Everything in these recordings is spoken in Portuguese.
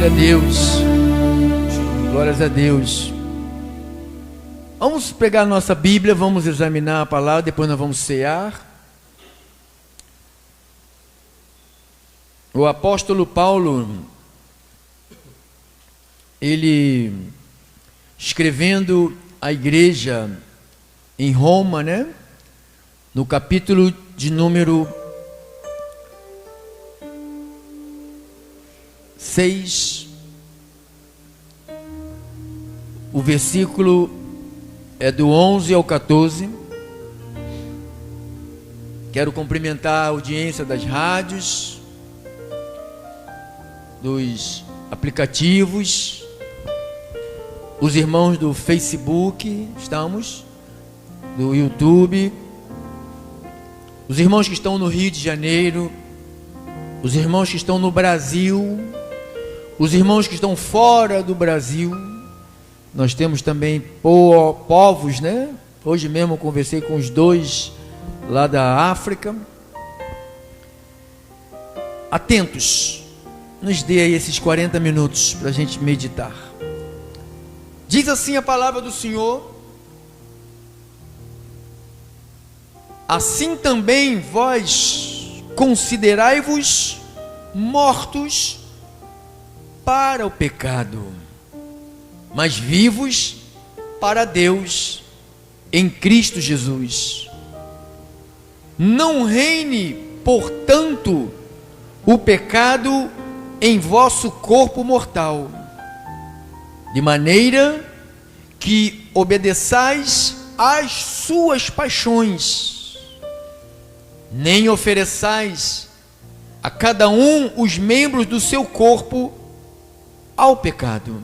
Glória a Deus. Glórias a Deus. Vamos pegar a nossa Bíblia, vamos examinar a palavra, depois nós vamos cear. O apóstolo Paulo, ele escrevendo à igreja em Roma, né? No capítulo de número 6, o versículo é do 11 ao 14. Quero cumprimentar a audiência das rádios, dos aplicativos, os irmãos do Facebook, do YouTube, os irmãos que estão no Rio de Janeiro, os irmãos que estão no Brasil, os irmãos que estão fora do Brasil. Nós temos também povos, né? Hoje mesmo eu conversei com os 2 lá da África. Atentos, nos dê aí esses 40 minutos para a gente meditar. Diz assim a palavra do Senhor: assim também vós considerai-vos mortos para o pecado, mas vivos para Deus em Cristo Jesus. Não reine, portanto, o pecado em vosso corpo mortal, de maneira que obedeçais às suas paixões, nem ofereçais a cada um os membros do seu corpo ao pecado,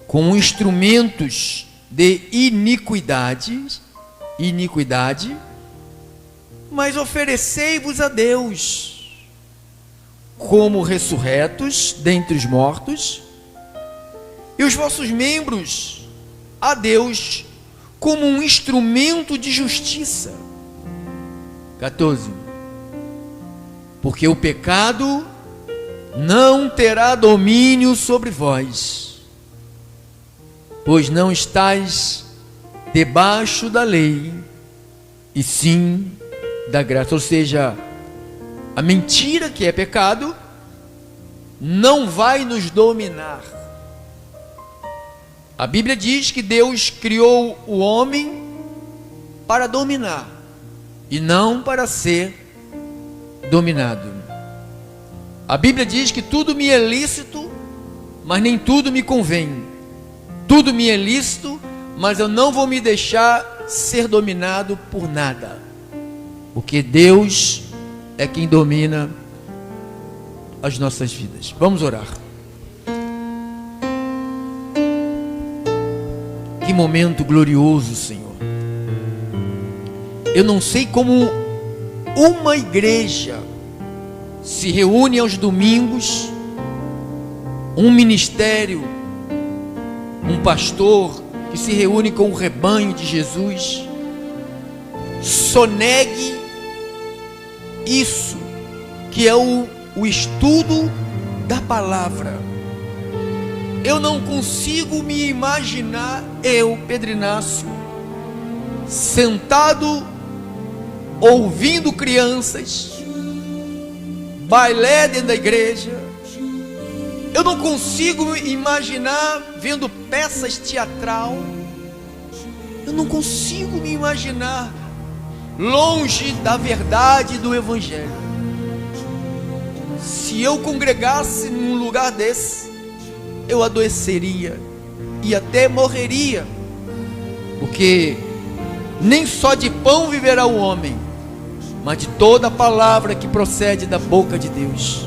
com instrumentos de iniquidade, mas oferecei-vos a Deus como ressurretos dentre os mortos, e os vossos membros a Deus como um instrumento de justiça. 14. Porque o pecado não terá domínio sobre vós, pois não estáis debaixo da lei, e sim da graça. Ou seja, a mentira, que é pecado, não vai nos dominar. A Bíblia diz que Deus criou o homem para dominar e não para ser dominado. A Bíblia diz que tudo me é lícito, mas nem tudo me convém. Tudo me é lícito, mas eu não vou me deixar ser dominado por nada, porque Deus é quem domina as nossas vidas. Vamos orar. Que momento glorioso, Senhor. Eu não sei como uma igreja se reúne aos domingos, um ministério, um pastor que se reúne com o rebanho de Jesus, sonegue isso que é o estudo da palavra. Eu não consigo me imaginar, Pedro Inácio, sentado ouvindo crianças, bailé dentro da igreja. Eu não consigo imaginar vendo peças teatral. Eu não consigo me imaginar longe da verdade do Evangelho. Se eu congregasse num lugar desse, eu adoeceria e até morreria, porque nem só de pão viverá o homem, mas de toda a palavra que procede da boca de Deus.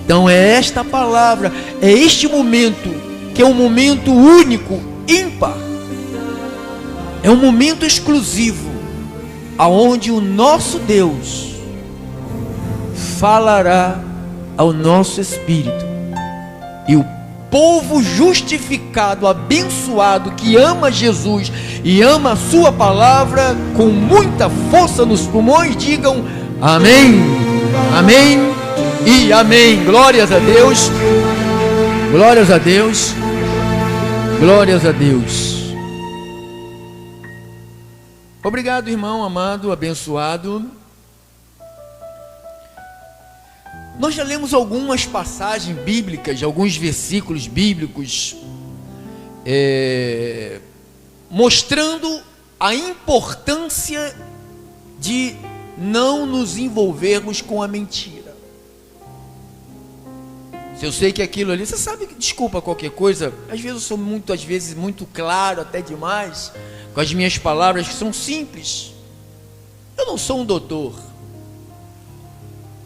Então é esta palavra, é este momento, que é um momento único, ímpar, é um momento exclusivo, aonde o nosso Deus falará ao nosso espírito, e o povo justificado, abençoado, que ama Jesus e ama a sua palavra com muita força nos pulmões, digam amém, amém e amém. Glórias a Deus. Glórias a Deus. Glórias a Deus. Obrigado, irmão amado, abençoado. Nós já lemos algumas passagens bíblicas, alguns versículos bíblicos, mostrando a importância de não nos envolvermos com a mentira. Se eu sei que aquilo ali, você sabe que, desculpa qualquer coisa, às vezes eu sou muito claro, até demais, com as minhas palavras que são simples. Eu não sou um doutor.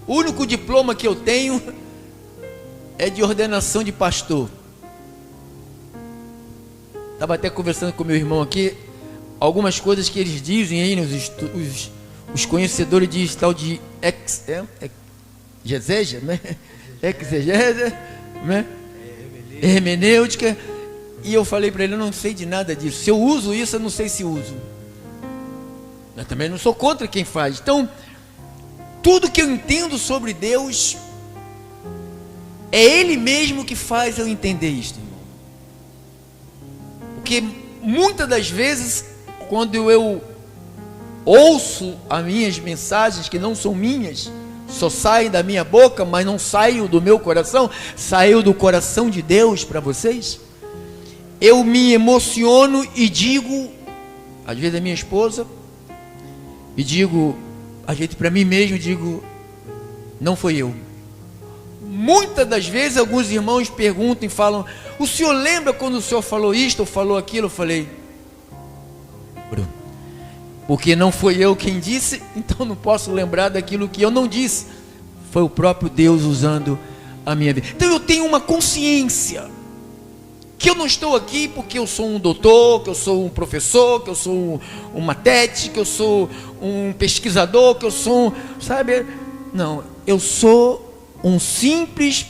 O único diploma que eu tenho é de ordenação de pastor. Estava até conversando com meu irmão aqui, algumas coisas que eles dizem aí, os conhecedores dizem tal de exegese, né? Exegese, né? Hermenêutica. E eu falei para ele, eu não sei de nada disso. Se eu uso isso, eu não sei se uso. Eu também não sou contra quem faz. Então, tudo que eu entendo sobre Deus, é Ele mesmo que faz eu entender isto, irmão. Porque muitas das vezes, quando eu ouço as minhas mensagens, que não são minhas, só saem da minha boca, mas não saem do meu coração, saiu do coração de Deus para vocês, eu me emociono e digo, às vezes a minha esposa, e digo, às vezes para mim mesmo, digo, não foi eu. Muitas das vezes alguns irmãos perguntam e falam, o senhor lembra quando o senhor falou isto ou falou aquilo? Eu falei, Bruno, porque não foi eu quem disse, então não posso lembrar daquilo que eu não disse. Foi o próprio Deus usando a minha vida. Então eu tenho uma consciência que eu não estou aqui porque eu sou um doutor, que eu sou um professor, que eu sou uma tete, que eu sou um pesquisador, que eu sou sabe? Não, eu sou um simples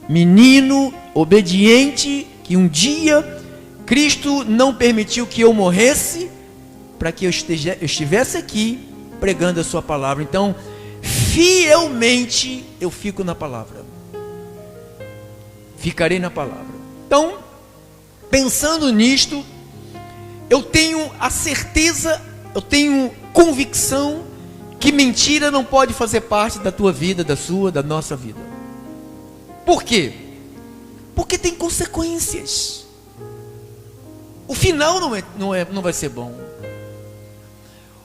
menino obediente que um dia Cristo não permitiu que eu morresse para que eu estivesse aqui pregando a sua palavra. Então, fielmente eu fico na palavra. Ficarei na palavra. Então, pensando nisto, eu tenho a certeza, eu tenho convicção que mentira não pode fazer parte da tua vida, da sua, da nossa vida. Por quê? Porque tem consequências. O final não vai ser bom.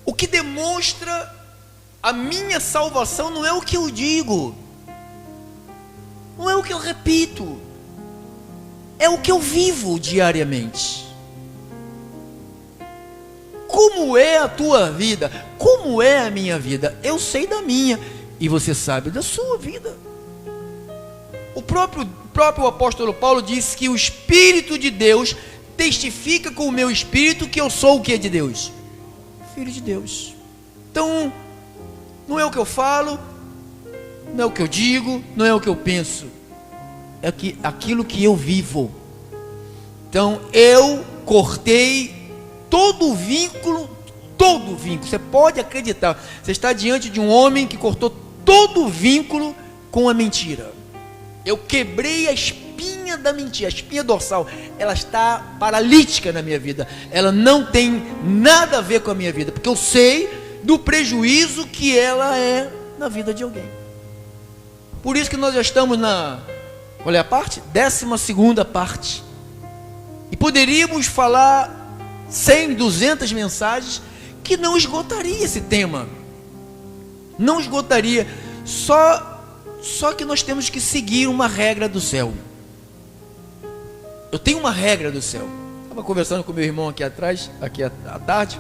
O que demonstra a minha salvação não é o que eu digo, não é o que eu repito, é o que eu vivo diariamente. Como é a tua vida? Como é a minha vida? Eu sei da minha e você sabe da sua vida. O próprio apóstolo Paulo disse que o Espírito de Deus testifica com o meu espírito que eu sou o que de Deus? Filho de Deus. Então, não é o que eu falo, não é o que eu digo, não é o que eu penso, é aquilo que eu vivo. Então, eu cortei todo vínculo, você pode acreditar, você está diante de um homem que cortou todo vínculo com a mentira. Eu quebrei a espinha da mentira, a espinha dorsal, ela está paralítica na minha vida, ela não tem nada a ver com a minha vida, porque eu sei do prejuízo que ela é na vida de alguém. Por isso que nós já estamos qual é a parte? 12ª parte, e poderíamos falar 100, 200 mensagens, que não esgotaria esse tema, não esgotaria, só que nós temos que seguir uma regra do céu. Eu tenho uma regra do céu. Estava conversando com meu irmão aqui atrás, aqui à tarde,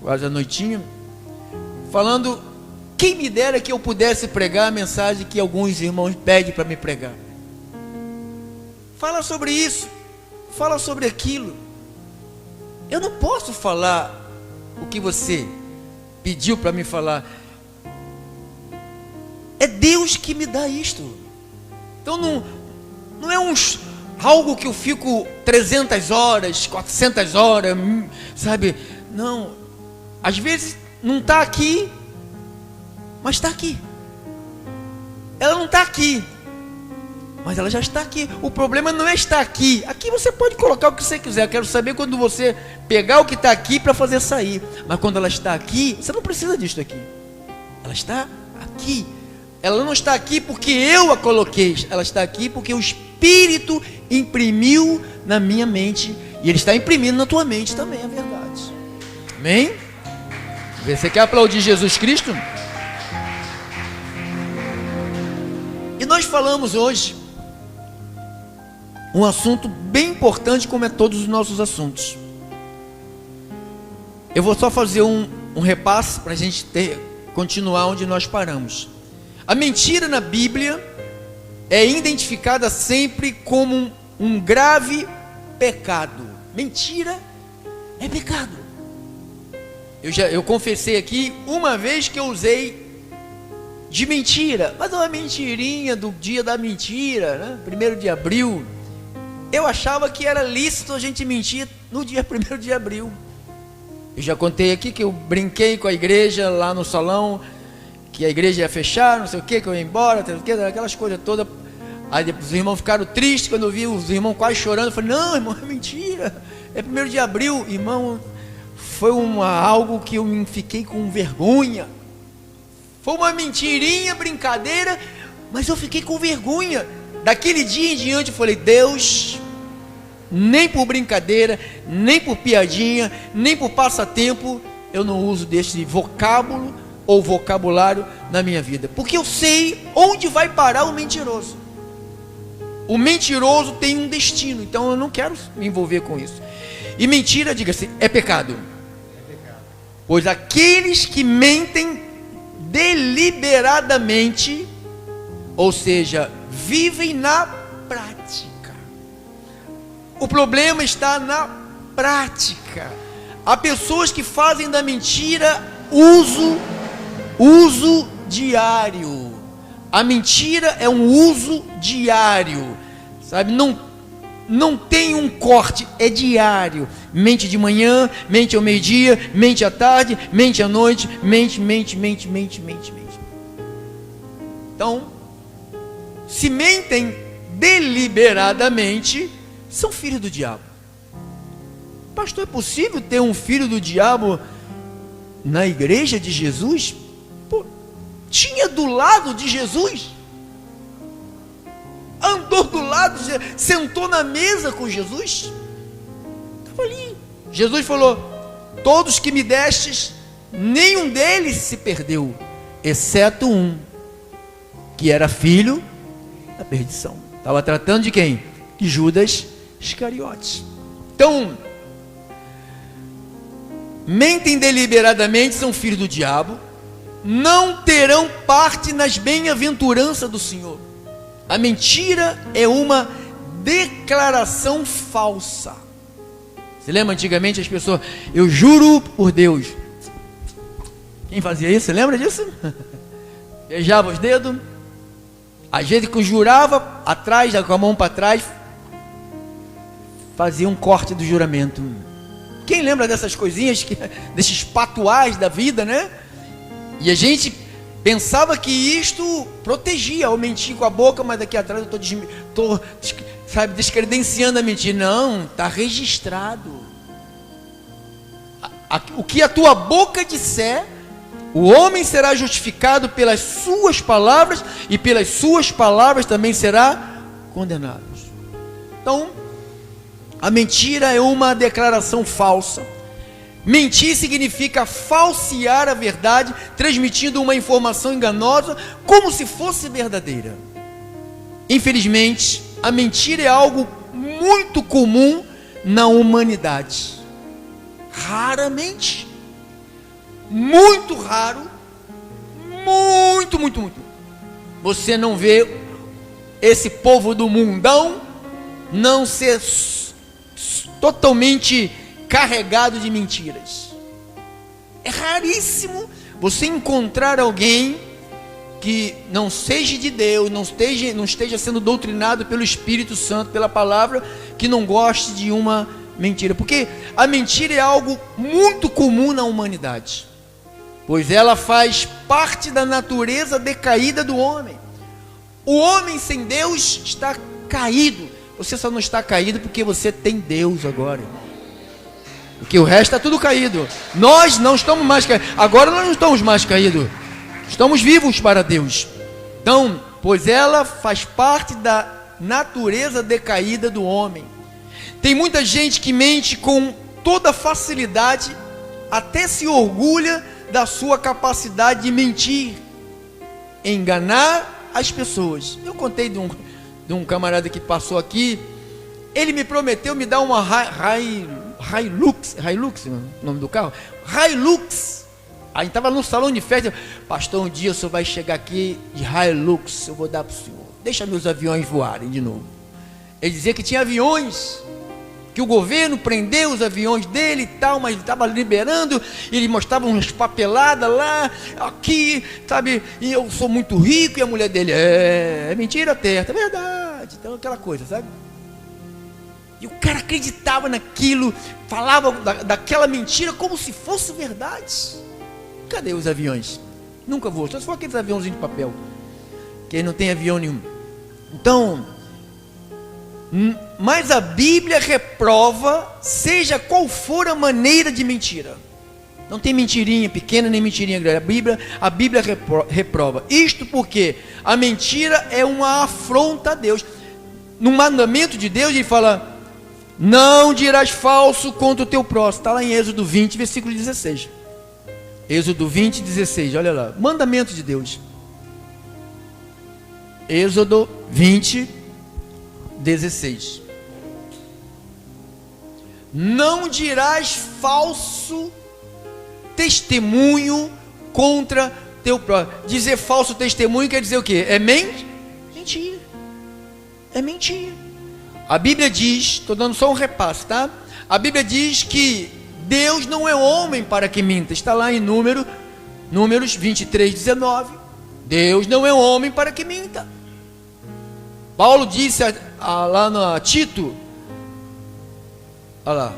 quase à noitinha, falando, quem me dera que eu pudesse pregar a mensagem que alguns irmãos pedem para me pregar. Fala sobre isso, fala sobre aquilo. Eu não posso falar o que você pediu para me falar. É Deus que me dá isto. Então não é algo que eu fico 300 horas, 400 horas, sabe? Não, às vezes não está aqui, mas está aqui. Ela não está aqui, mas ela já está aqui. O problema não é estar aqui. Aqui você pode colocar o que você quiser. Eu quero saber quando você pegar o que está aqui para fazer sair. Mas quando ela está aqui, você não precisa disso aqui. Ela está aqui. Ela não está aqui porque eu a coloquei. Ela está aqui porque o Espírito imprimiu na minha mente. E Ele está imprimindo na tua mente também, é verdade. Amém? Você quer aplaudir Jesus Cristo? E nós falamos hoje um assunto bem importante, como é todos os nossos assuntos. Eu vou só fazer um repasse para a gente continuar onde nós paramos. A mentira na Bíblia é identificada sempre como um grave pecado. Mentira é pecado. Eu confessei aqui uma vez que eu usei de mentira, mas uma mentirinha do dia da mentira, né? 1º de abril. Eu achava que era lícito a gente mentir no dia 1º de abril. Eu já contei aqui que eu brinquei com a igreja lá no salão, que a igreja ia fechar, não sei o que eu ia embora, não sei o que, aquelas coisas todas. Aí depois os irmãos ficaram tristes quando eu vi os irmãos quase chorando. Eu falei, não, irmão, é mentira, é 1º de abril. Irmão, foi algo que eu fiquei com vergonha. Foi uma mentirinha, brincadeira, mas eu fiquei com vergonha. Daquele dia em diante eu falei, Deus, nem por brincadeira, nem por piadinha, nem por passatempo, eu não uso desse vocábulo ou vocabulário na minha vida. Porque eu sei onde vai parar o mentiroso. O mentiroso tem um destino, então eu não quero me envolver com isso. E mentira, diga-se, é pecado. Pois aqueles que mentem deliberadamente, ou seja, vivem na prática. O problema está na prática. Há pessoas que fazem da mentira uso diário. A mentira é um uso diário, sabe? Não tem um corte, é diário. Mente de manhã, mente ao meio-dia, mente à tarde, mente à noite, mente. Então, se mentem deliberadamente, são filhos do diabo. Pastor, é possível ter um filho do diabo na igreja de Jesus? Pô, tinha do lado de Jesus. Andou do lado, sentou na mesa com Jesus. Estava ali. Jesus falou, todos que me destes, nenhum deles se perdeu, exceto um, que era filho da perdição. Estava tratando de quem? De Judas Iscariotes. Então, mentem deliberadamente, são filhos do diabo, não terão parte nas bem-aventuranças do Senhor. A mentira é uma declaração falsa. Você lembra antigamente as pessoas, eu juro por Deus. Quem fazia isso? Você lembra disso? Beijava os dedos. Às vezes que jurava atrás, com a mão para trás, fazia um corte do juramento. Quem lembra dessas coisinhas, desses patuais da vida, né? E a gente pensava que isto protegia ao mentir com a boca, mas daqui atrás eu estou descredenciando a mentira. Não, está registrado. O que a tua boca disser, o homem será justificado pelas suas palavras, e pelas suas palavras também será condenado. Então, a mentira é uma declaração falsa. Mentir significa falsear a verdade, transmitindo uma informação enganosa como se fosse verdadeira. Infelizmente, a mentira é algo muito comum na humanidade. Raramente, muito raro, muito. Você não vê esse povo do mundão não ser totalmente carregado de mentiras. É raríssimo você encontrar alguém que não seja de Deus, não esteja sendo doutrinado pelo Espírito Santo, pela palavra, que não goste de uma mentira, porque a mentira é algo muito comum na humanidade, pois ela faz parte da natureza decaída do homem. O homem sem Deus está caído. Você só não está caído porque você tem Deus agora. Porque o resto está tudo caído. Nós não estamos mais caídos. Agora nós não estamos mais caídos. Estamos vivos para Deus. Então, pois ela faz parte da natureza decaída do homem. Tem muita gente que mente com toda facilidade, até se orgulha da sua capacidade de mentir, enganar as pessoas. Eu contei de um camarada que passou aqui. Ele me prometeu me dar uma Hilux, o nome do carro? Hilux. Aí estava no salão de festa. Pastor, um dia o senhor vai chegar aqui de Hilux, eu vou dar para o senhor. Deixa meus aviões voarem de novo. Ele dizia que tinha aviões, que o governo prendeu os aviões dele e tal, mas ele estava liberando. E ele mostrava umas papeladas lá, aqui, sabe? E eu sou muito rico. E a mulher dele, é mentira, terra, é verdade. Então aquela coisa, sabe? E o cara acreditava naquilo, falava daquela mentira como se fosse verdade. Cadê os aviões? Nunca voou, só se for aqueles aviãozinhos de papel, que aí não tem avião nenhum. Então, mas a Bíblia reprova, seja qual for a maneira de mentira. Não tem mentirinha pequena nem mentirinha grande. A Bíblia reprova. Isto porque a mentira é uma afronta a Deus. No mandamento de Deus ele fala: não dirás falso contra o teu próximo. Está lá em Êxodo 20, versículo 16. Êxodo 20, 16, olha lá. Mandamento de Deus. Êxodo 20, 16. Não dirás falso testemunho contra teu próximo. Dizer falso testemunho quer dizer o quê? É mentira. É mentira. A Bíblia diz, estou dando só um repasse, tá? A Bíblia diz que Deus não é homem para que minta. Está lá em Números 23, 19. Deus não é homem para que minta. Paulo disse lá no Tito, olha lá,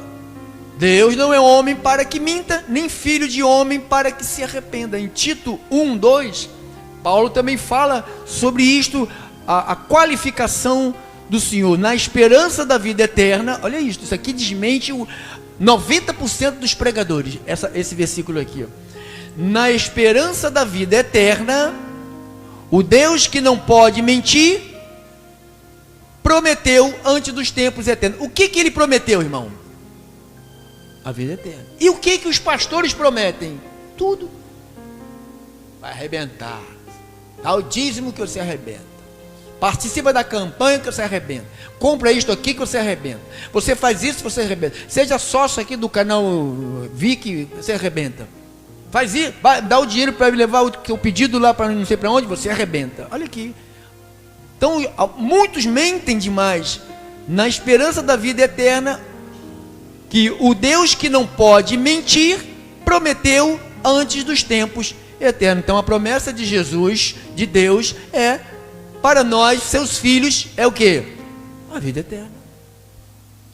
Deus não é homem para que minta, nem filho de homem para que se arrependa. Em Tito 1, 2, Paulo também fala sobre isto, a qualificação do Senhor, na esperança da vida eterna. Olha isso aqui desmente 90% dos pregadores, esse versículo aqui, ó. Na esperança da vida eterna, o Deus que não pode mentir, prometeu antes dos tempos eternos. O que ele prometeu, irmão? A vida eterna. E o que os pastores prometem? Tudo. Vai arrebentar. Dá o dízimo que você arrebenta. Participa da campanha que você arrebenta. Compra isto aqui que você arrebenta. Você faz isso, você arrebenta. Seja sócio aqui do canal Vic, você arrebenta. Faz isso, dá o dinheiro para levar o teu pedido lá para não sei para onde, você arrebenta. Olha aqui. Então, muitos mentem demais na esperança da vida eterna, que o Deus que não pode mentir, prometeu antes dos tempos eternos. Então, a promessa de Jesus, de Deus, é para nós, seus filhos, é o quê? A vida eterna.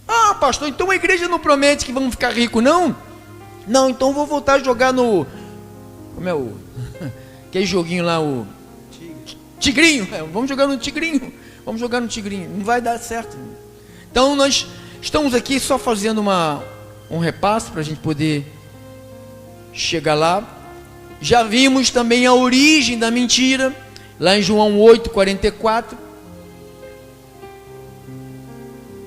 Ah, pastor, então a igreja não promete que vamos ficar ricos, não? Não, então vou voltar a jogar no... Como é o... Aquele joguinho lá, o... Tigrinho. Vamos jogar no Tigrinho. Vamos jogar no Tigrinho. Não vai dar certo. Então nós estamos aqui só fazendo um repasse para a gente poder chegar lá. Já vimos também a origem da mentira, lá em João 8, 44.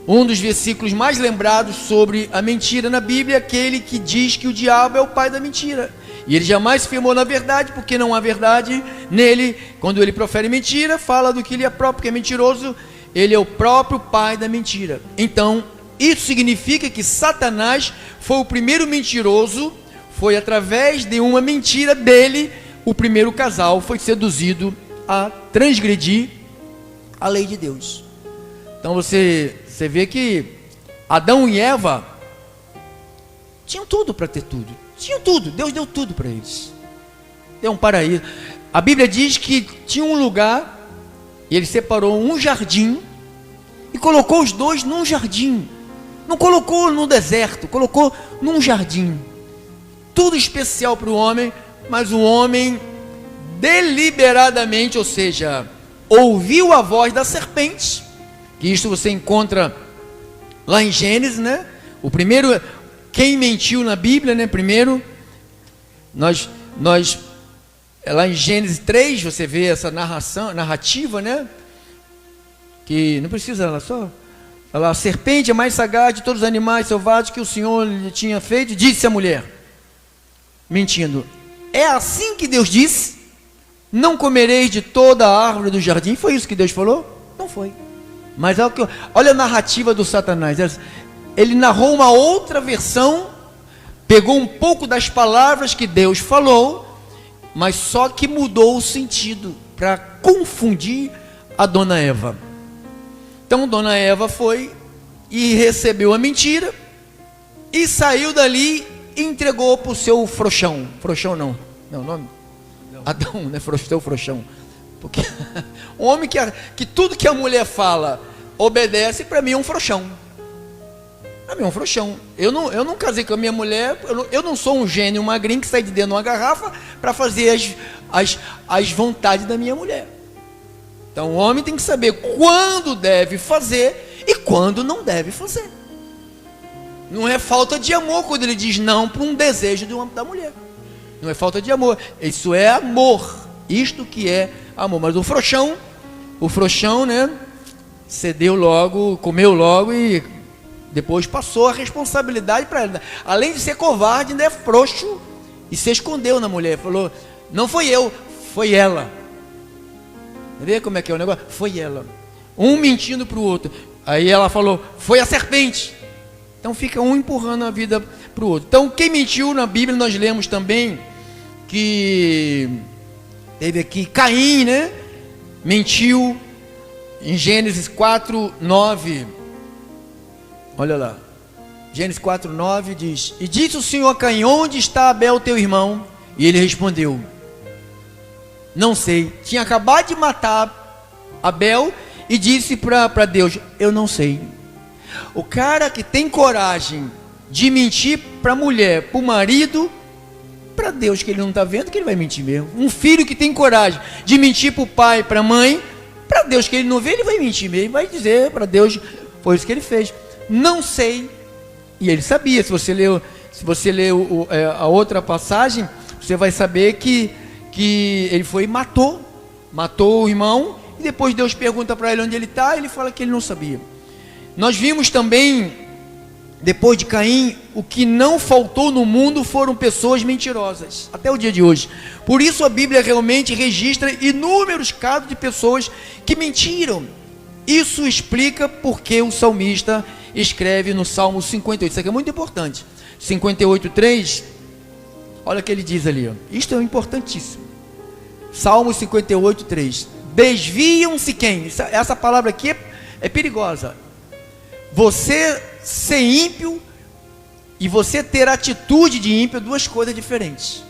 Um dos versículos mais lembrados sobre a mentira na Bíblia é aquele que diz que o diabo é o pai da mentira. E ele jamais se firmou na verdade, porque não há verdade nele. Quando ele profere mentira, fala do que ele é próprio, que é mentiroso. Ele é o próprio pai da mentira. Então, isso significa que Satanás foi o primeiro mentiroso. Foi através de uma mentira dele, o primeiro casal foi seduzido a transgredir a lei de Deus. Então você vê que Adão e Eva tinham tudo para ter tudo. Tinham tudo, Deus deu tudo para eles. Deu um paraíso. A Bíblia diz que tinha um lugar, e ele separou um jardim, e colocou os dois num jardim. Não colocou no deserto, colocou num jardim. Tudo especial para o homem, mas o homem deliberadamente, ou seja, ouviu a voz da serpente, que isso você encontra lá em Gênesis, né? O primeiro, quem mentiu na Bíblia, né? Primeiro, nós lá em Gênesis 3, você vê essa narrativa, né? Que não precisa, ela só... A serpente é mais sagaz de todos os animais selvagens que o Senhor lhe tinha feito, disse a mulher, mentindo: é assim que Deus disse, não comereis de toda a árvore do jardim? Foi isso que Deus falou? Não foi. Mas olha a narrativa do Satanás, ele narrou uma outra versão, pegou um pouco das palavras que Deus falou, mas só que mudou o sentido, para confundir a dona Eva. Então dona Eva foi e recebeu a mentira, e saiu dali e entregou para o seu frouxão. Frouxão não é o nome? Não. Adão, né? Seu frouxão. Porque um homem que tudo que a mulher fala obedece, para mim é um frouxão. Para mim é um frouxão. Eu não casei com a minha mulher, eu não sou um gênio magrinho que sai de dentro de uma garrafa para fazer as vontades da minha mulher. Então o homem tem que saber quando deve fazer e quando não deve fazer. Não é falta de amor quando ele diz não para um desejo da mulher. Não é falta de amor, isso é amor. Isto que é amor. Mas o frouxão, né, cedeu logo, comeu logo e depois passou a responsabilidade para ela. Além de ser covarde, ainda é frouxo e se escondeu na mulher. Falou: não foi eu, foi ela. Vê como é que é o negócio? Foi ela. Um mentindo para o outro. Aí ela falou: foi a serpente. Então fica um empurrando a vida para o outro. Então quem mentiu na Bíblia, nós lemos também que teve aqui Caim, né? Mentiu em Gênesis 4:9. Olha lá. Gênesis 4:9 diz: e disse o Senhor a Caim: onde está Abel teu irmão? E ele respondeu: não sei. Tinha acabado de matar Abel e disse para Deus: eu não sei. O cara que tem coragem de mentir para a mulher, para o marido, para Deus que ele não está vendo, que ele vai mentir mesmo. Um filho que tem coragem de mentir para o pai, para a mãe, para Deus que ele não vê, ele vai mentir mesmo. Vai dizer para Deus: foi isso que ele fez. Não sei. E ele sabia. Se você ler a outra passagem, você vai saber que ele foi e matou o irmão, e depois Deus pergunta para ele onde ele está, e ele fala que ele não sabia. Nós vimos também, depois de Caim, o que não faltou no mundo foram pessoas mentirosas, até o dia de hoje. Por isso a Bíblia realmente registra inúmeros casos de pessoas que mentiram. Isso explica porque o salmista escreve no Salmo 58, isso aqui é muito importante, 58:3, olha o que ele diz ali, ó. Isto é importantíssimo. Salmo 58:3. Desviam-se quem? Essa palavra aqui é perigosa. Você ser ímpio e você ter atitude de ímpio, duas coisas diferentes.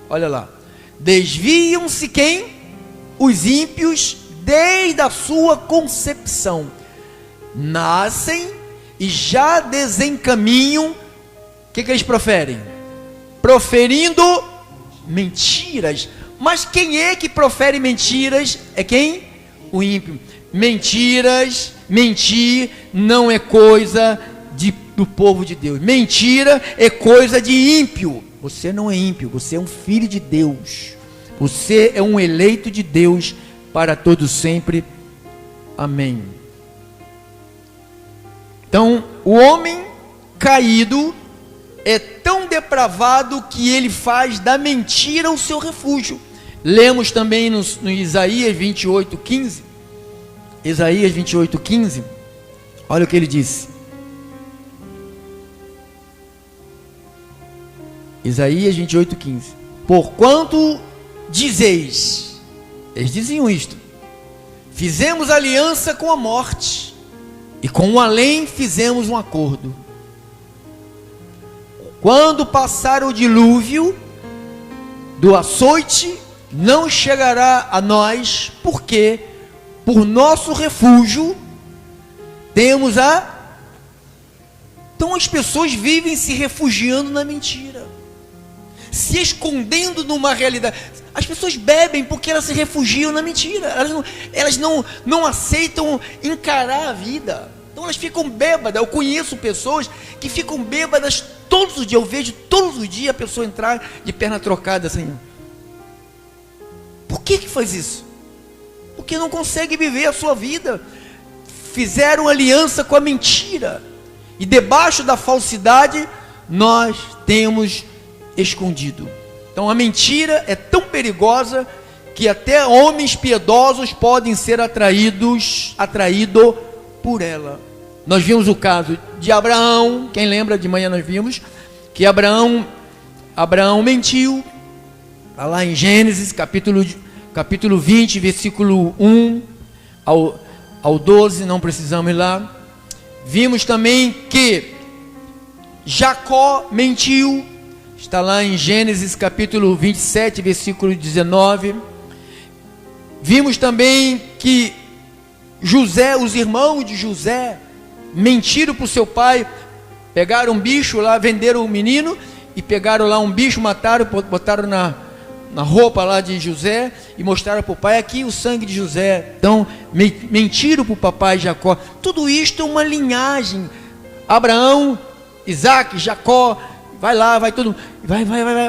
Olha lá. Desviam-se quem? Os ímpios desde a sua concepção. Nascem e já desencaminham. O que eles proferem? Proferindo mentiras. Mas quem é que profere mentiras? É quem? O ímpio. Mentiras, mentir não é coisa do povo de Deus. Mentira é coisa de ímpio. Você não é ímpio, você é um filho de Deus. Você é um eleito de Deus para todo sempre. Amém. Então, o homem caído é tão depravado que ele faz da mentira o seu refúgio. Lemos também no Isaías 28:15. Isaías 28:15. Olha o que ele disse. Isaías 28:15. Porquanto dizeis, eles diziam isto: fizemos aliança com a morte, e com o além fizemos um acordo. Quando passar o dilúvio do açoite, não chegará a nós, porque por nosso refúgio temos Então as pessoas vivem se refugiando na mentira, se escondendo numa realidade. As pessoas bebem porque elas se refugiam na mentira, elas não aceitam encarar a vida, então elas ficam bêbadas. Eu conheço pessoas que ficam bêbadas todos os dias, eu vejo todos os dias a pessoa entrar de perna trocada assim. Por que faz isso? Porque não consegue viver a sua vida, fizeram aliança com a mentira, e debaixo da falsidade nós temos escondido. Então a mentira é tão perigosa que até homens piedosos podem ser atraídos por ela. Nós vimos o caso de Abraão. Quem lembra, de manhã nós vimos que Abraão mentiu. Está lá em Gênesis capítulo 20, versículo 1 ao 12, não precisamos ir lá. Vimos também que Jacó mentiu. Está lá em Gênesis capítulo 27, versículo 19. Vimos também que José, os irmãos de José, mentiram para o seu pai, pegaram um bicho lá, venderam o menino, e pegaram lá um bicho, mataram, botaram na roupa lá de José, e mostraram para o pai, aqui o sangue de José. Então, mentiram para o papai Jacó. Tudo isto é uma linhagem. Abraão, Isaac, Jacó, vai lá, vai tudo, vai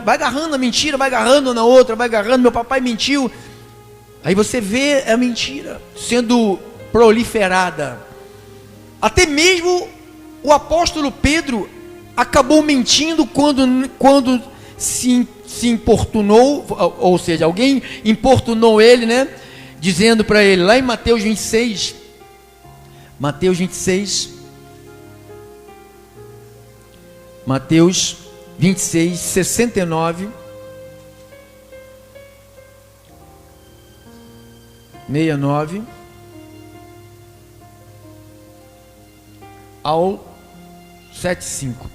agarrando a mentira, vai agarrando na outra, vai agarrando, meu papai mentiu. Aí você vê a mentira sendo proliferada. Até mesmo o apóstolo Pedro acabou mentindo quando se importunou, ou seja, alguém importunou ele, né? Dizendo para ele, lá em Mateus 26, 69, 69 ao 75.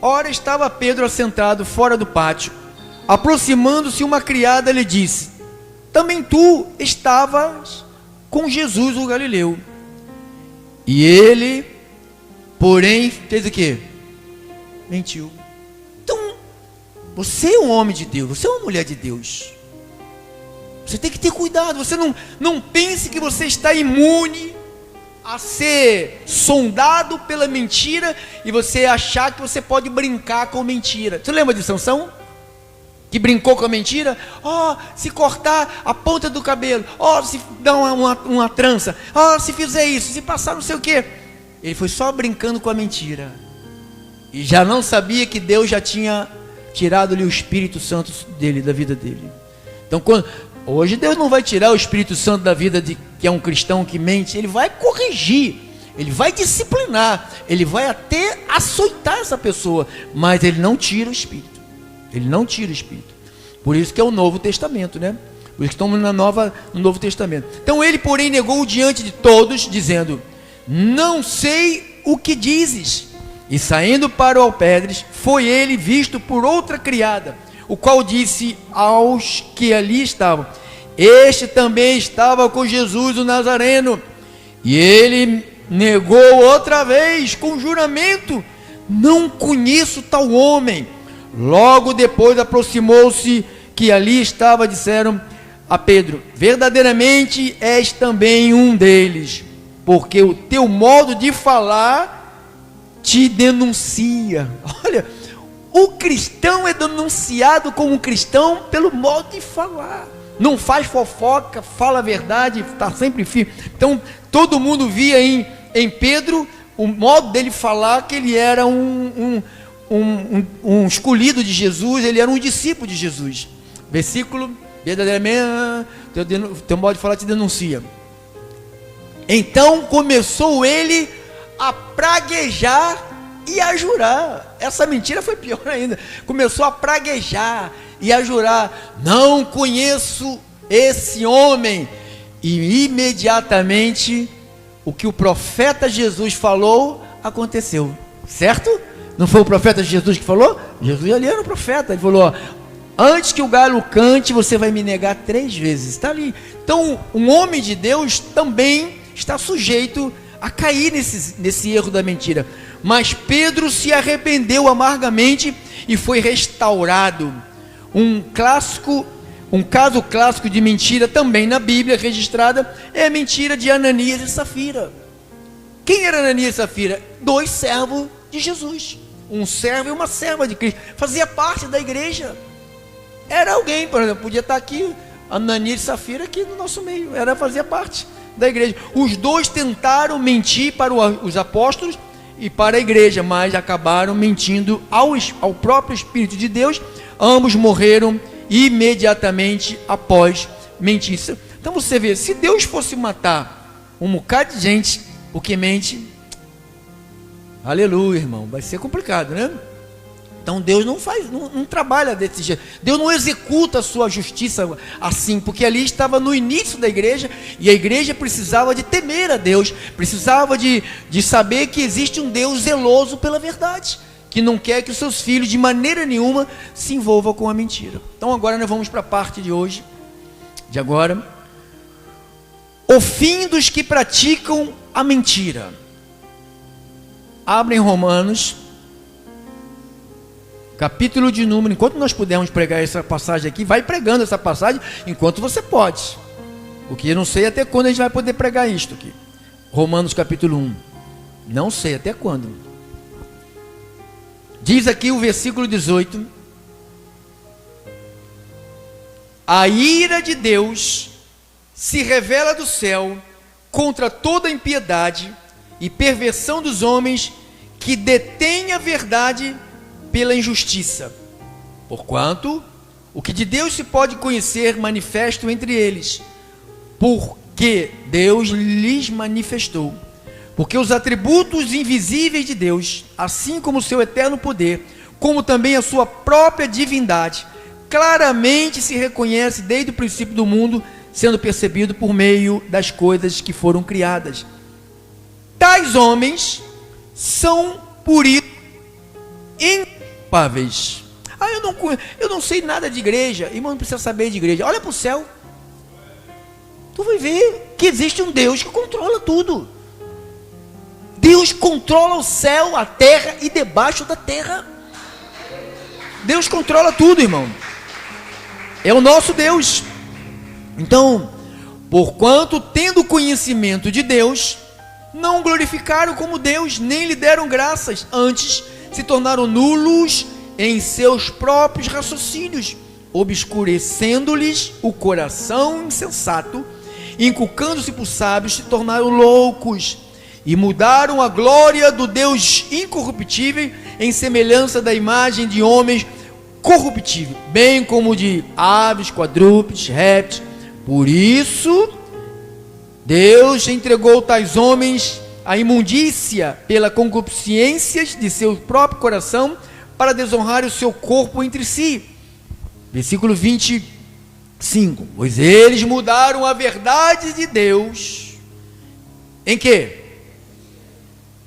Ora, estava Pedro assentado fora do pátio. Aproximando-se uma criada, lhe disse: também tu estavas com Jesus o Galileu. E ele, porém, fez o quê? Mentiu. Então, você é um homem de Deus, você é uma mulher de Deus. Você tem que ter cuidado. Você não pense que você está imune a ser sondado pela mentira e você achar que você pode brincar com mentira. Você lembra de Sansão? Que brincou com a mentira? Se cortar a ponta do cabelo, se dar uma trança, se fizer isso, se passar não sei o que. Ele foi só brincando com a mentira e já não sabia que Deus já tinha tirado-lhe o Espírito Santo dele, da vida dele. Então hoje Deus não vai tirar o Espírito Santo da vida de que é um cristão que mente. Ele vai corrigir, ele vai disciplinar, ele vai até açoitar essa pessoa, mas ele não tira o Espírito. Ele não tira o Espírito. Por isso que é o Novo Testamento, né? Por isso que estamos no Novo Testamento. Então ele, porém, negou diante de todos, dizendo: não sei o que dizes. E saindo para o alpedres, foi ele visto por outra criada, o qual disse aos que ali estavam: este também estava com Jesus o Nazareno. E ele negou outra vez com juramento: não conheço tal homem. Logo depois aproximou-se que ali estava, disseram a Pedro: verdadeiramente és também um deles, porque o teu modo de falar te denuncia. Olha, o cristão é denunciado como cristão pelo modo de falar. Não faz fofoca, fala a verdade, está sempre firme. Então todo mundo via em Pedro o modo dele falar, que ele era um escolhido de Jesus, ele era um discípulo de Jesus. Versículo, verdadeiramente, teu modo de falar te denuncia. Então começou ele a praguejar e a jurar. Essa mentira foi pior ainda. Começou a praguejar e a jurar: não conheço esse homem. E imediatamente o que o profeta Jesus falou aconteceu, certo? Não foi o profeta Jesus que falou? Jesus ali era o profeta. Ele falou: antes que o galo cante, você vai me negar 3 vezes. Está ali. Então um homem de Deus também está sujeito a cair nesse erro da mentira. Mas Pedro se arrependeu amargamente e foi restaurado. Um caso clássico de mentira também na Bíblia registrada é a mentira de Ananias e Safira. Quem era Ananias e Safira? 2 servos de Jesus, um servo e uma serva de Cristo, fazia parte da igreja. Era alguém, por exemplo, podia estar aqui, Ananias e Safira aqui no nosso meio, fazia parte da igreja. Os 2 tentaram mentir para os apóstolos e para a igreja, mas acabaram mentindo ao próprio Espírito de Deus. Ambos morreram imediatamente após mentir. Então você vê, se Deus fosse matar um bocado de gente porque mente, aleluia, irmão, vai ser complicado, né? Então Deus não trabalha desse jeito. Deus não executa a sua justiça assim, porque ali estava no início da igreja, e a igreja precisava de temer a Deus, precisava de saber que existe um Deus zeloso pela verdade, que não quer que os seus filhos de maneira nenhuma se envolvam com a mentira. Então agora nós vamos para a parte de hoje, de agora. O fim dos que praticam a mentira. Abrem Romanos, capítulo de número. Enquanto nós pudermos pregar essa passagem aqui, vai pregando essa passagem enquanto você pode, porque eu não sei até quando a gente vai poder pregar isto aqui. Romanos capítulo 1, não sei até quando. Diz aqui o versículo 18: a ira de Deus se revela do céu contra toda impiedade e perversão dos homens que detêm a verdade pela injustiça. Porquanto o que de Deus se pode conhecer manifesto entre eles, porque Deus lhes manifestou. Porque os atributos invisíveis de Deus, assim como o seu eterno poder, como também a sua própria divindade, claramente se reconhece desde o princípio do mundo, sendo percebido por meio das coisas que foram criadas. Tais homens são por isso inculpáveis. Eu não sei nada de igreja. Irmão, não precisa saber de igreja. Olha para o céu, tu vai ver que existe um Deus que controla tudo. Deus controla o céu, a terra e debaixo da terra. Deus controla tudo, irmão. É o nosso Deus. Então, porquanto tendo conhecimento de Deus, não glorificaram como Deus, nem lhe deram graças, antes se tornaram nulos em seus próprios raciocínios, obscurecendo-lhes o coração insensato, inculcando-se por sábios, se tornaram loucos, e mudaram a glória do Deus incorruptível em semelhança da imagem de homens corruptíveis, bem como de aves, quadrúpedes, répteis. Por isso Deus entregou tais homens à imundícia pela concupiscência de seu próprio coração, para desonrar o seu corpo entre si. Versículo 25: pois eles mudaram a verdade de Deus em quê?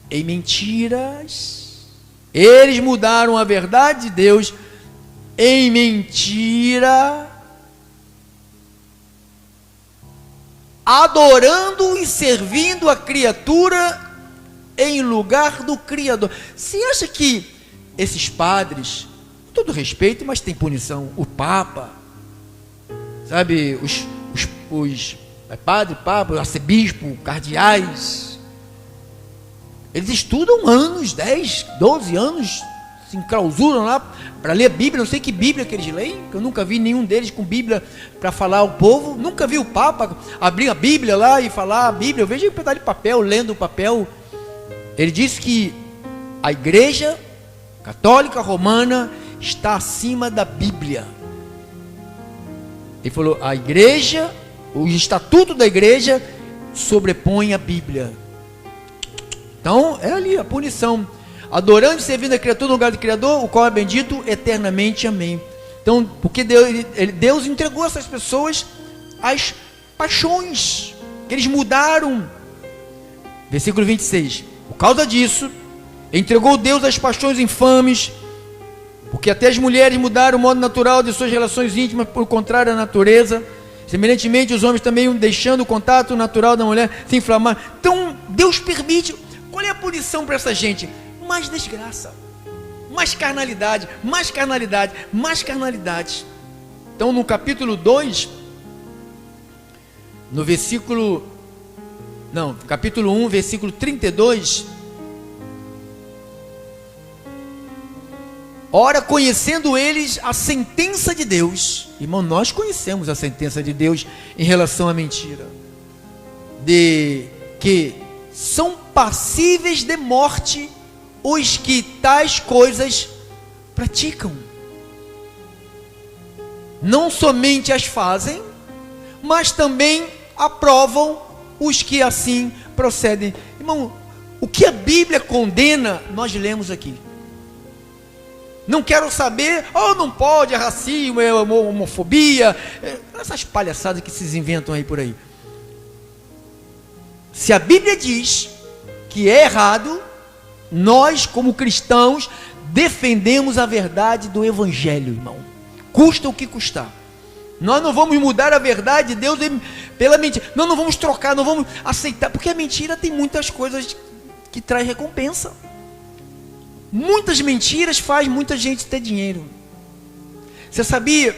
Em mentiras. Eles mudaram a verdade de Deus em mentira, adorando e servindo a criatura em lugar do Criador. Você acha que esses padres, com todo respeito, mas tem punição, o Papa, sabe, os padre, Papa, arcebispo, cardeais, eles estudam anos, 10, 12 anos, se enclausuram lá para ler a Bíblia. Não sei que Bíblia que eles leem, que eu nunca vi nenhum deles com Bíblia para falar ao povo. Nunca vi o Papa abrir a Bíblia lá e falar a Bíblia. Eu vejo um pedaço de papel, lendo o papel. Ele disse que a igreja católica romana está acima da Bíblia. Ele falou, a igreja, o estatuto da igreja sobrepõe a Bíblia. Então é ali a punição. Adorando e servindo a criatura no lugar do Criador, o qual é bendito eternamente, amém. Então, porque Deus entregou essas pessoas às paixões, que eles mudaram. Versículo 26, por causa disso, entregou Deus às paixões infames, porque até as mulheres mudaram o modo natural de suas relações íntimas por contrário à natureza. Semelhantemente, os homens também, deixando o contato natural da mulher, se inflamar. Então, Deus permite. Qual é a punição para essa gente? Mais desgraça, mais carnalidade, mais carnalidade, mais carnalidade. Então no capítulo 2, no capítulo 1, versículo 32, ora, conhecendo eles a sentença de Deus, irmão, nós conhecemos a sentença de Deus em relação à mentira, de que são passíveis de morte os que tais coisas praticam. Não somente as fazem, mas também aprovam os que assim procedem. Irmão, o que a Bíblia condena, nós lemos aqui. Não quero saber, não pode, é racismo, é homofobia, essas palhaçadas que se inventam aí por aí. Se a Bíblia diz que é errado, nós como cristãos defendemos a verdade do Evangelho, irmão, custa o que custar. Nós não vamos mudar a verdade de Deus pela mentira, nós não vamos trocar, não vamos aceitar, porque a mentira tem muitas coisas que traz recompensa. Muitas mentiras faz muita gente ter dinheiro. Você sabia?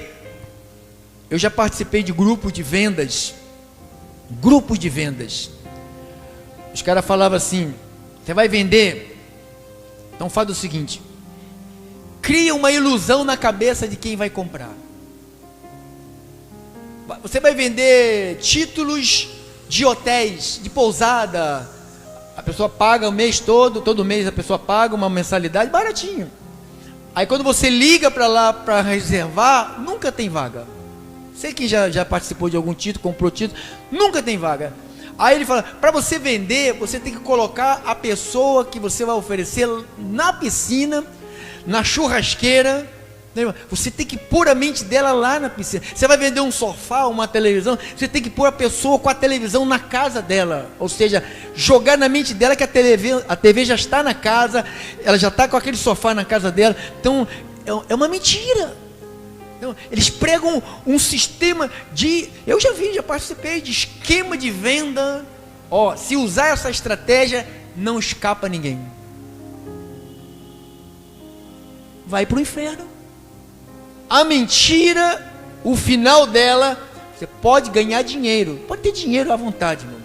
Eu já participei de grupos de vendas. Os caras falavam assim: você vai vender? Então faz o seguinte: cria uma ilusão na cabeça de quem vai comprar. Você vai vender títulos de hotéis, de pousada. A pessoa paga o mês todo mês a pessoa paga uma mensalidade baratinho. Aí quando você liga para lá para reservar, nunca tem vaga. Sei que já participou de algum título, comprou título, nunca tem vaga. Aí ele fala: para você vender, você tem que colocar a pessoa que você vai oferecer na piscina, na churrasqueira. Você tem que pôr a mente dela lá na piscina. Você vai vender um sofá, uma televisão, você tem que pôr a pessoa com a televisão na casa dela. Ou seja, jogar na mente dela que a TV já está na casa, ela já está com aquele sofá na casa dela. Então, é uma mentira. Então, eles pregam um sistema de... Eu já participei de esquema de venda. Se usar essa estratégia, não escapa ninguém. Vai para o inferno. A mentira, o final dela, você pode ganhar dinheiro, pode ter dinheiro à vontade, irmão,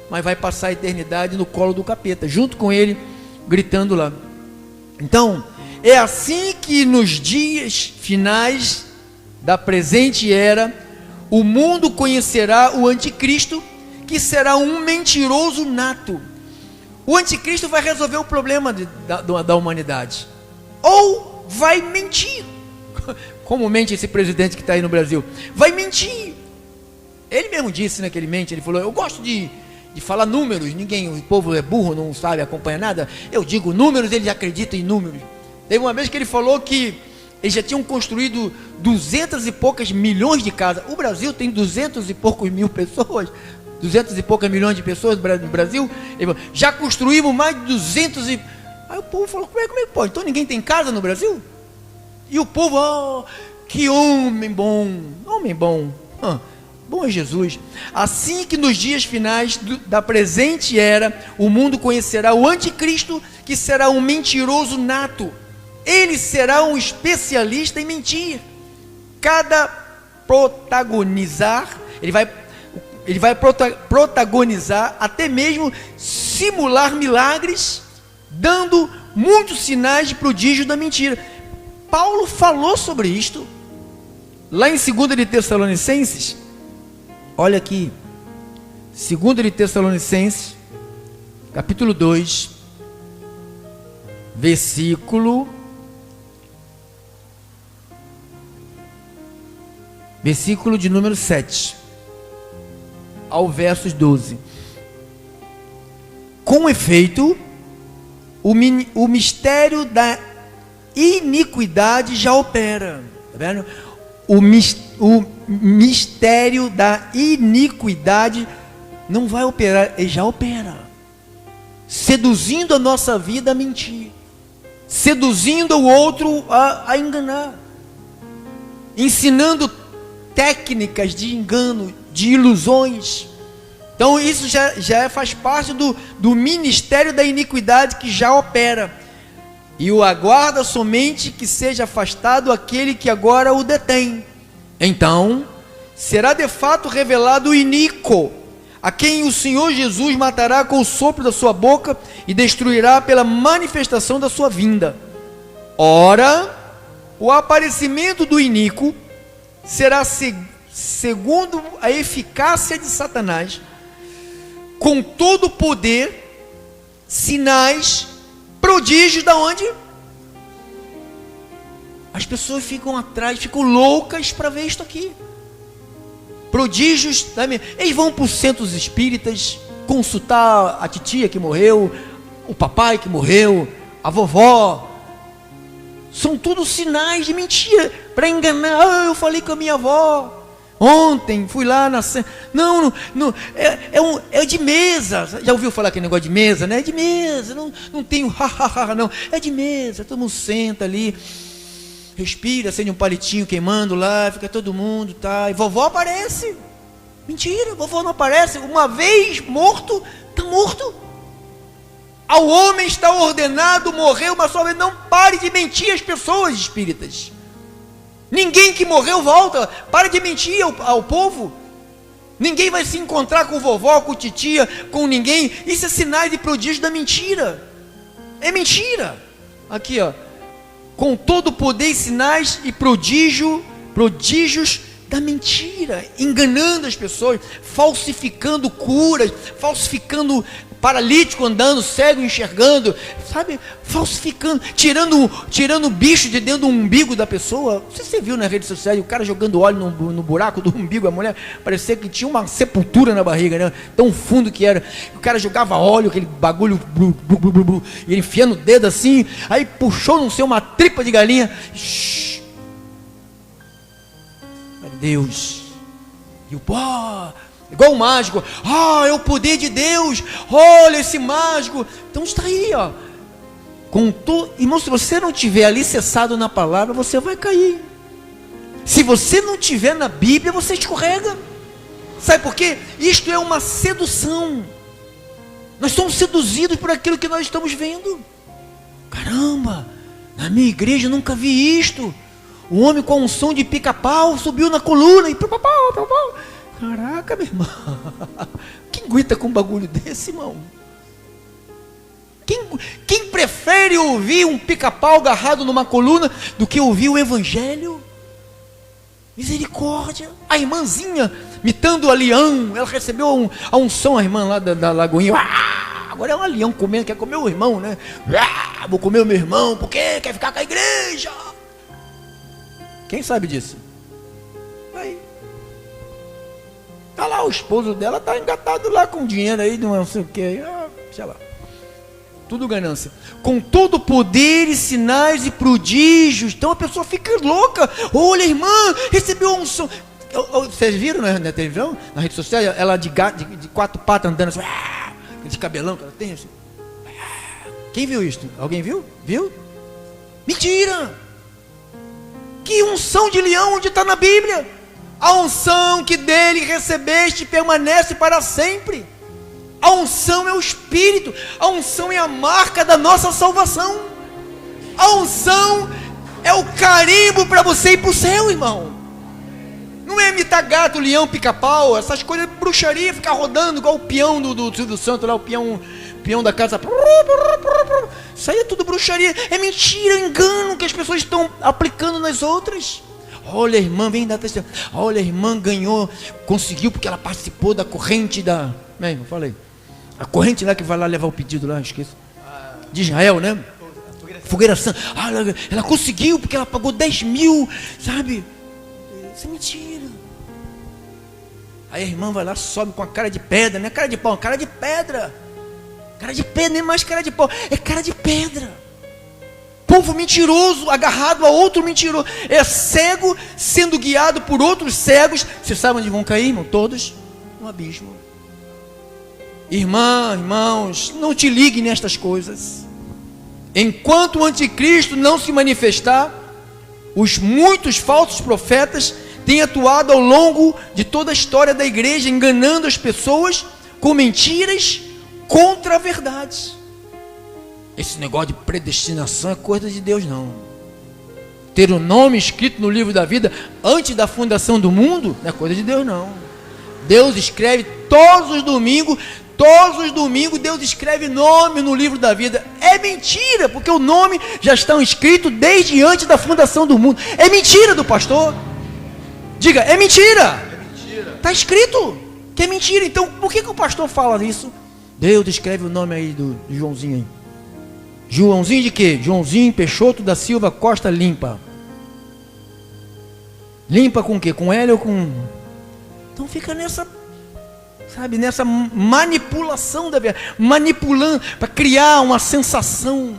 mas vai passar a eternidade no colo do capeta, junto com ele, gritando lá. Então, é assim que nos dias finais da presente era, o mundo conhecerá o anticristo, que será um mentiroso nato. O anticristo vai resolver o problema da humanidade, ou vai mentir. Como mente esse presidente que está aí no Brasil? Vai mentir. Ele mesmo disse, né, que ele mente. Ele falou: eu gosto de falar números. O povo é burro, não sabe acompanhar nada. Eu digo números, eles acreditam em números. Teve uma vez que ele falou que eles já tinham construído 200 e poucas milhões de casas. O Brasil tem 200 e poucos mil pessoas, 200 e poucas milhões de pessoas no Brasil. Ele falou: já construímos mais de 200 e... Aí o povo falou: como é que pode? Então ninguém tem casa no Brasil? E o povo: que homem bom, bom é Jesus. Assim que nos dias finais da presente era, o mundo conhecerá o anticristo, que será um mentiroso nato. Ele será um especialista em mentir. Ele vai protagonizar, até mesmo simular milagres, dando muitos sinais de prodígio da mentira. Paulo falou sobre isto lá em 2 de Tessalonicenses. Olha aqui, 2 de Tessalonicenses, capítulo 2, versículo de número 7 ao verso 12. Com efeito, o mistério da iniquidade já opera, tá vendo? O mistério da iniquidade não vai operar, ele já opera, seduzindo a nossa vida a mentir, seduzindo o outro a enganar, ensinando técnicas de engano, de ilusões. Então isso já faz parte do ministério da iniquidade que já opera. e o aguarda somente que seja afastado aquele que agora o detém. Então será de fato revelado o iníquo, a quem o Senhor Jesus matará com o sopro da sua boca e destruirá pela manifestação da sua vinda. Ora, o aparecimento do iníquo será segundo a eficácia de Satanás, com todo o poder, sinais, prodígios. Da onde? As pessoas ficam atrás, ficam loucas para ver isto aqui. Prodígios, eles vão para os centros espíritas consultar a titia que morreu, o papai que morreu, a vovó. São tudo sinais de mentira, para enganar. Eu falei com a minha avó ontem, fui lá na... Não, é de mesa. Já ouviu falar aquele negócio de mesa, né? É de mesa, não tem o não. É de mesa, todo mundo senta ali, respira, acende um palitinho queimando lá, fica todo mundo, tá? E vovó aparece. Mentira, vovó não aparece. Uma vez morto, está morto. Ao homem está ordenado morrer uma só vez. Não pare de mentir às pessoas espíritas. Ninguém que morreu volta. Pare de mentir ao povo. Ninguém vai se encontrar com vovó, com titia, com ninguém. Isso é sinais de prodígio da mentira. É mentira. Aqui, ó. Com todo o poder, sinais e prodígios da mentira, enganando as pessoas, falsificando curas, falsificando paralítico andando, cego enxergando, sabe, falsificando, tirando o bicho de dentro do umbigo da pessoa. Você viu na rede social o cara jogando óleo no buraco do umbigo, a mulher parecia que tinha uma sepultura na barriga, né? Tão fundo que era. O cara jogava óleo, aquele bagulho, e ele enfiando o dedo assim, aí puxou, não sei, uma tripa de galinha. Shhh. Meu Deus. E o pó, igual o mágico, é o poder de Deus, olha esse mágico. Então está aí, ó. Irmão, se você não tiver alicerçado na palavra, você vai cair. Se você não tiver na Bíblia, você escorrega. Sabe por quê? Isto é uma sedução. Nós somos seduzidos por aquilo que nós estamos vendo. Caramba, na minha igreja eu nunca vi isto. O homem com um som de pica-pau subiu na coluna e pica-pau. Caraca, meu irmão. Quem aguenta com um bagulho desse, irmão? Quem prefere ouvir um pica-pau agarrado numa coluna do que ouvir o evangelho? Misericórdia. A irmãzinha mitando a leão, ela recebeu a unção, a irmã lá da Lagoinha. Agora é um leão comendo, quer comer o irmão, né? Vou comer o meu irmão, porque quer ficar com a igreja. Quem sabe disso? Aí tá lá o esposo dela, tá engatado lá com dinheiro aí, não sei o que, sei lá. Tudo ganância. Com todo poder e sinais e prodígios. Então a pessoa fica louca. Olha, irmã, recebeu um som. Vocês viram na televisão, na rede social, ela de quatro patas andando assim, de cabelão que ela tem assim. Quem viu isso? Alguém viu? Viu? Mentira! Que unção de leão onde está na Bíblia? A unção que dele recebeste permanece para sempre. A unção é o Espírito. A unção é a marca da nossa salvação. A unção é o carimbo para você ir para o céu, irmão. Não é imitar gato, leão, pica-pau, essas coisas de bruxaria, ficar rodando igual o peão do Silvio Santos lá, o peão da casa. Isso aí é tudo bruxaria, é mentira, engano que as pessoas estão aplicando nas outras. Olha, a irmã, vem dar testemunho. Olha, a irmã ganhou, conseguiu porque ela participou da corrente da... Eu falei, a corrente lá que vai lá levar o pedido lá, esqueço. De Israel, né? Fogueira Santa. Ela conseguiu porque ela pagou 10 mil, sabe? Isso é mentira. Aí a irmã vai lá, sobe com a cara de pedra, não é cara de pau, cara de pedra. Cara de pedra, nem mais cara de pau, é cara de pedra. Povo mentiroso, agarrado a outro mentiroso. É cego, sendo guiado por outros cegos. Vocês sabem onde vão cair, irmão? Todos no abismo. Irmãos, não te ligue nestas coisas. Enquanto o anticristo não se manifestar, os muitos falsos profetas têm atuado ao longo de toda a história da igreja, enganando as pessoas com mentiras contra a verdade. Esse negócio de predestinação é coisa de Deus, não. Ter o nome escrito no livro da vida antes da fundação do mundo não é coisa de Deus, não. Deus escreve todos os domingos Deus escreve nome no livro da vida. É mentira, porque o nome já está escrito desde antes da fundação do mundo. É mentira do pastor. Diga, é mentira. Está escrito que é mentira. Então, por que o pastor fala isso? Deus escreve o nome aí do Joãozinho aí. Joãozinho de quê? Joãozinho Peixoto da Silva Costa Limpa. Limpa com o quê? Com L ou com... Então fica nessa, sabe, nessa manipulação da verdade, manipulando para criar uma sensação.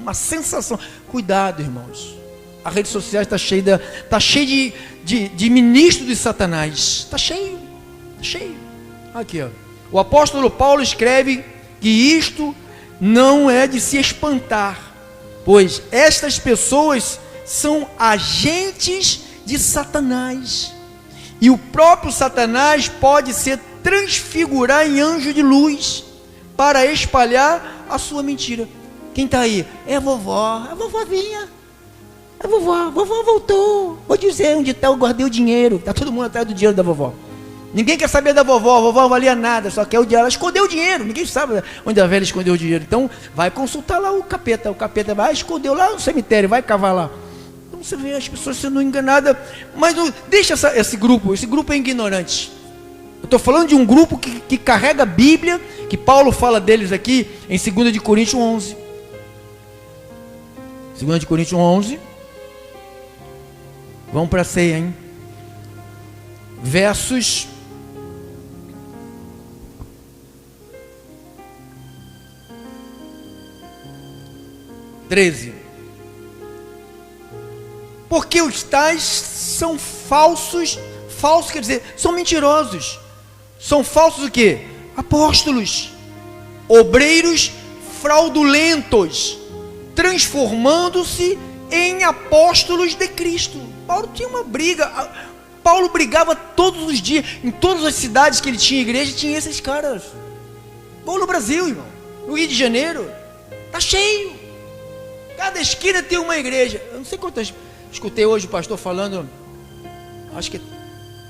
Cuidado, irmãos. A rede social está cheia de ministros de Satanás. Está cheio. Aqui, ó. O apóstolo Paulo escreve que isto não é de se espantar, pois estas pessoas são agentes de Satanás. E o próprio Satanás pode se transfigurar em anjo de luz para espalhar a sua mentira. Quem está aí? É a vovó, a vovozinha. A vovó voltou. Vou dizer onde está, eu guardei o dinheiro. Está todo mundo atrás do dinheiro da vovó. Ninguém quer saber da vovó, a vovó não valia nada, só quer o dinheiro. Ela escondeu o dinheiro, ninguém sabe onde a velha escondeu o dinheiro. Então vai consultar lá o capeta vai, escondeu lá no cemitério, vai cavar lá. Então você vê as pessoas sendo enganadas, mas não, deixa esse grupo é ignorante. Eu estou falando de um grupo que carrega a Bíblia, que Paulo fala deles aqui em 2 de Coríntios 11. 2 de Coríntios 11. Vamos para a ceia, hein? Versos 13. Porque os tais são falsos quer dizer, são mentirosos. São falsos o quê? Apóstolos, obreiros fraudulentos, transformando-se em apóstolos de Cristo. Paulo tinha uma briga. Paulo brigava todos os dias, em todas as cidades que ele tinha igreja, tinha esses caras. Igual no Brasil, irmão, no Rio de Janeiro, está cheio. Cada esquina tem uma igreja. Eu não sei quantas. Escutei hoje o pastor falando, acho que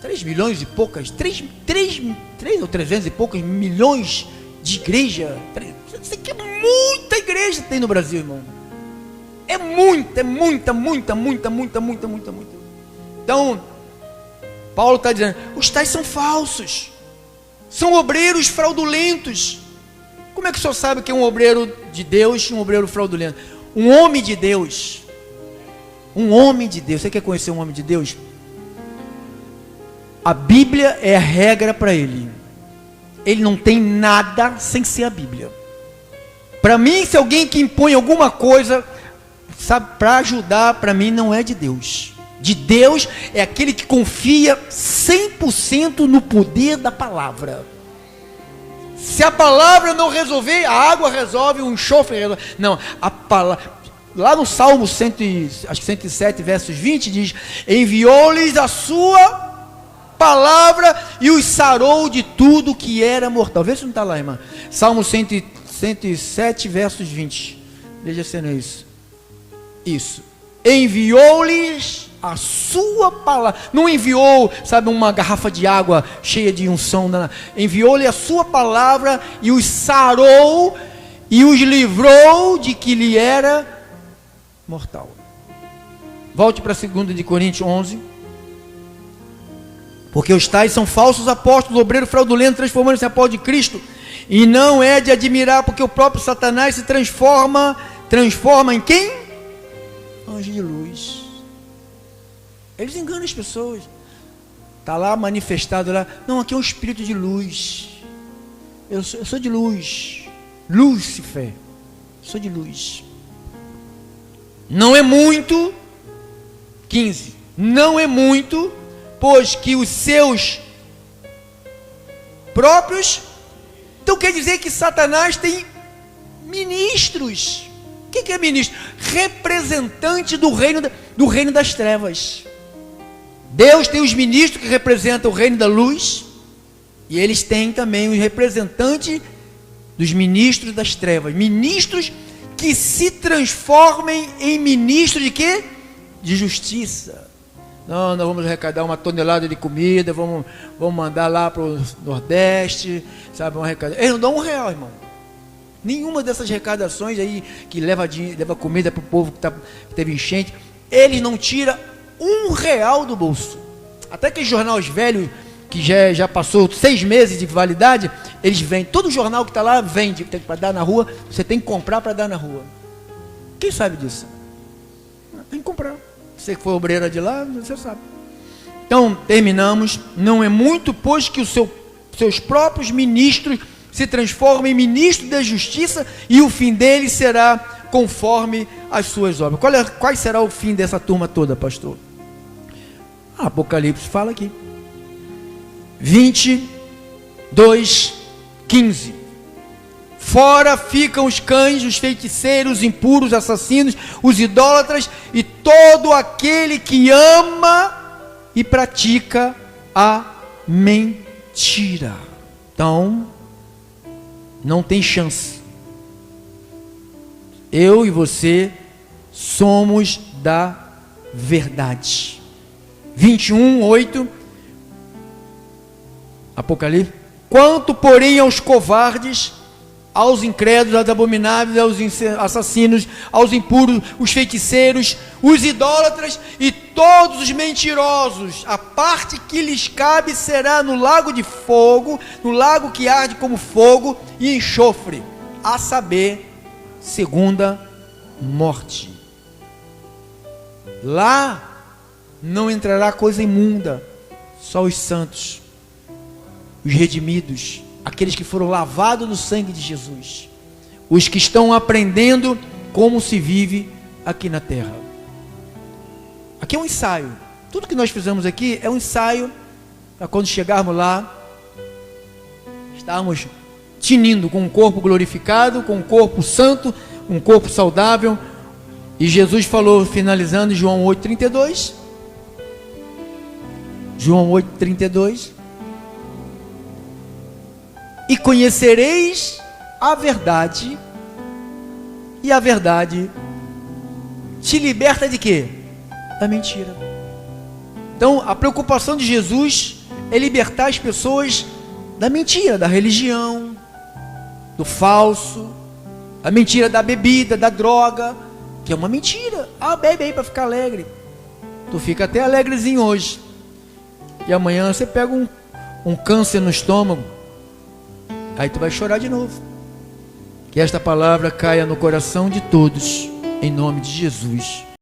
3 milhões e poucas, 3 ou 300 e poucos milhões de igreja. Isso aqui é muita igreja que tem no Brasil, irmão. É muita. Então, Paulo está dizendo, os tais são falsos, são obreiros fraudulentos. Como é que o senhor sabe que é um obreiro de Deus e um obreiro fraudulento? Um homem de Deus, você quer conhecer um homem de Deus? A Bíblia é a regra para ele. Ele não tem nada sem ser a Bíblia. Para mim, se alguém que impõe alguma coisa, sabe, para ajudar, para mim não é de Deus. De Deus é aquele que confia 100% no poder da palavra. Se a palavra não resolver, a água resolve, o enxofre resolve. Não, a palavra. Lá no Salmo 107, versos 20, diz: enviou-lhes a sua palavra e os sarou de tudo que era mortal. Vê se não está lá, irmã. Salmo 107, versos 20. Veja se não é isso. Isso. Enviou-lhes a sua palavra. Não enviou, sabe, uma garrafa de água cheia de unção. Enviou-lhe a sua palavra e os sarou e os livrou de que lhe era mortal. Volte para 2 de Coríntios 11. Porque os tais são falsos apóstolos, obreiros fraudulentos, transformando-se em apóstolo de Cristo. E não é de admirar, porque o próprio Satanás se transforma em quem? Anjo de luz. Eles enganam as pessoas. Está lá manifestado lá. Não, aqui é um espírito de luz. Eu sou de luz. Lúcifer. Sou de luz. Não é muito. 15. Não é muito, pois que os seus próprios. Então quer dizer que Satanás tem ministros. O que é ministro? Representante do reino das trevas. Deus tem os ministros que representam o reino da luz, e eles têm também os representantes dos ministros das trevas, ministros que se transformem em ministros de quê? De justiça. Não, nós vamos arrecadar 1 tonelada de comida, vamos mandar lá para o Nordeste, sabe, vamos arrecadar. Eles não dão R$1, irmão. Nenhuma dessas arrecadações aí que leva comida para o povo que teve enchente, eles não tiram R$1 do bolso. Até que jornais velhos, que já passou 6 meses de validade, eles vendem. Todo jornal que está lá vende para dar na rua. Você tem que comprar para dar na rua. Quem sabe disso? Tem que comprar. Você que foi obreira de lá, você sabe. Então, terminamos. Não é muito, pois que os seus próprios ministros se transformem em ministros da justiça, e o fim deles será conforme as suas obras. Qual será o fim dessa turma toda, pastor? Apocalipse fala aqui. 22:15. Fora ficam os cães, os feiticeiros, os impuros, os assassinos, os idólatras e todo aquele que ama e pratica a mentira. Então, não tem chance. Eu e você somos da verdade. 21:8. Apocalipse. Quanto, porém, aos covardes, aos incrédulos, aos abomináveis, aos assassinos, aos impuros, os feiticeiros, os idólatras e todos os mentirosos, a parte que lhes cabe será no lago de fogo, no lago que arde como fogo e enxofre, a saber, segunda morte. Lá não entrará coisa imunda, só os santos, os redimidos, aqueles que foram lavados no sangue de Jesus, os que estão aprendendo como se vive aqui na terra. Aqui é um ensaio. Tudo que nós fizemos aqui é um ensaio para quando chegarmos lá, estarmos tinindo com um corpo glorificado, com um corpo santo, um corpo saudável. E Jesus falou, finalizando, João 8:32. João 8:32. E conhecereis a verdade, e a verdade te liberta de quê? Da mentira. Então, a preocupação de Jesus é libertar as pessoas da mentira, da religião, do falso, a mentira da bebida, da droga, que é uma mentira. Bebe aí para ficar alegre. Tu fica até alegrezinho hoje, e amanhã você pega um câncer no estômago, aí tu vai chorar de novo. Que esta palavra caia no coração de todos, em nome de Jesus.